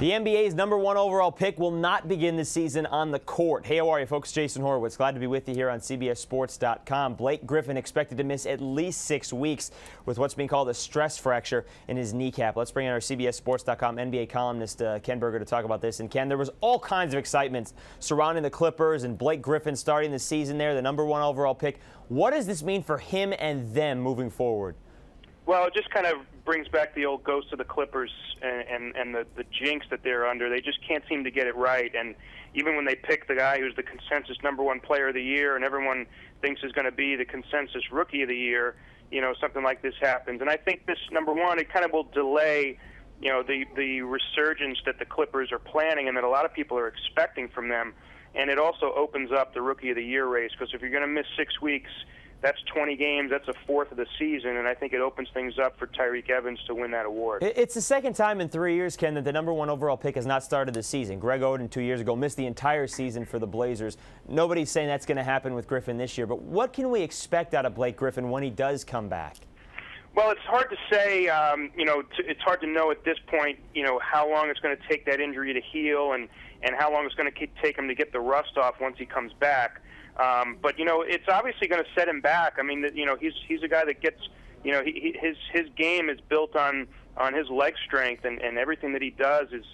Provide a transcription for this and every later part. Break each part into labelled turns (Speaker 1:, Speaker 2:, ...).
Speaker 1: The NBA's #1 overall pick will not begin the season on the court. Hey, how are you, folks? Jason Horowitz. Glad to be with you here on CBSSports.com. Blake Griffin expected to miss at least 6 weeks with what's being called a stress fracture in his kneecap. Let's bring in our CBSSports.com NBA columnist, Ken Berger, to talk about this. And, Ken, there was all kinds of excitement surrounding the Clippers and Blake Griffin starting the season there, the #1 overall pick. What does this mean for him and them moving forward?
Speaker 2: Well, it just kind of brings back the old ghost of the Clippers and the jinx that they're under. They just can't seem to get it right. And even when they pick the guy who's the consensus #1 player of the year and everyone thinks is going to be the consensus rookie of the year, you know, something like this happens. And I think this #1, it kind of will delay, you know, the resurgence that the Clippers are planning and that a lot of people are expecting from them. And it also opens up the rookie of the year race, because if you're going to miss 6 weeks, that's 20 games. That's a fourth of the season, and I think it opens things up for Tyreke Evans to win that award.
Speaker 1: It's the second time in 3 years, Ken, that the #1 overall pick has not started the season. Greg Oden 2 years ago missed the entire season for the Blazers. Nobody's saying that's going to happen with Griffin this year, but what can we expect out of Blake Griffin when he does come back?
Speaker 2: Well, it's hard to say. You know, it's hard to know at this point, you know, how long it's going to take that injury to heal and how long it's going to take him to get the rust off once he comes back. But, you know, it's obviously going to set him back. I mean, you know, he's a guy that gets, you know, his game is built on his leg strength, and everything that he does is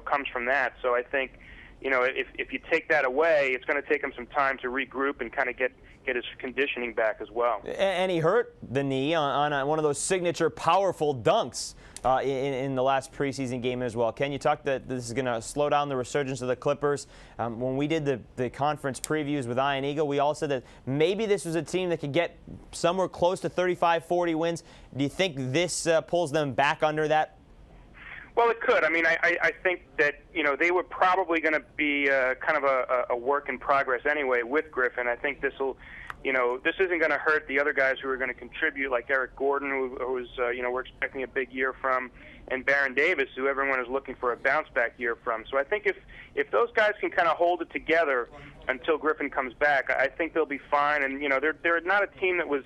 Speaker 2: comes from that. So I think, you know, if you take that away, it's going to take him some time to regroup and kind of get his conditioning back as well.
Speaker 1: And he hurt the knee on one of those signature powerful dunks in the last preseason game as well. Ken, you talked that this is going to slow down the resurgence of the Clippers. When we did the conference previews with Ian Eagle, we all said that maybe this was a team that could get somewhere close to 35-40 wins. Do you think this pulls them back under that?
Speaker 2: Well, it could. I mean, I think that, you know, they were probably going to be kind of a work in progress anyway with Griffin. I think this will, you know, this isn't going to hurt the other guys who are going to contribute, like Eric Gordon, who's you know, we're expecting a big year from, and Baron Davis, who everyone is looking for a bounce-back year from. So I think if those guys can kind of hold it together until Griffin comes back, I think they'll be fine. And, you know, they're not a team that was,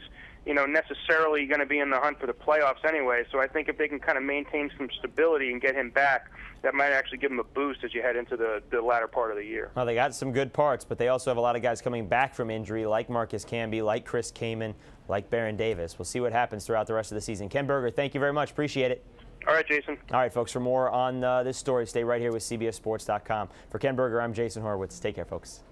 Speaker 2: you know, necessarily going to be in the hunt for the playoffs anyway. So I think if they can kind of maintain some stability and get him back, that might actually give them a boost as you head into the latter part of the year.
Speaker 1: Well, they got some good parts, but they also have a lot of guys coming back from injury, like Marcus Camby, like Chris Kaman, like Baron Davis. We'll see what happens throughout the rest of the season. Ken Berger, thank you very much. Appreciate it.
Speaker 2: All right, Jason.
Speaker 1: All right, folks, for more on this story, stay right here with CBSSports.com. For Ken Berger, I'm Jason Horowitz. Take care, folks.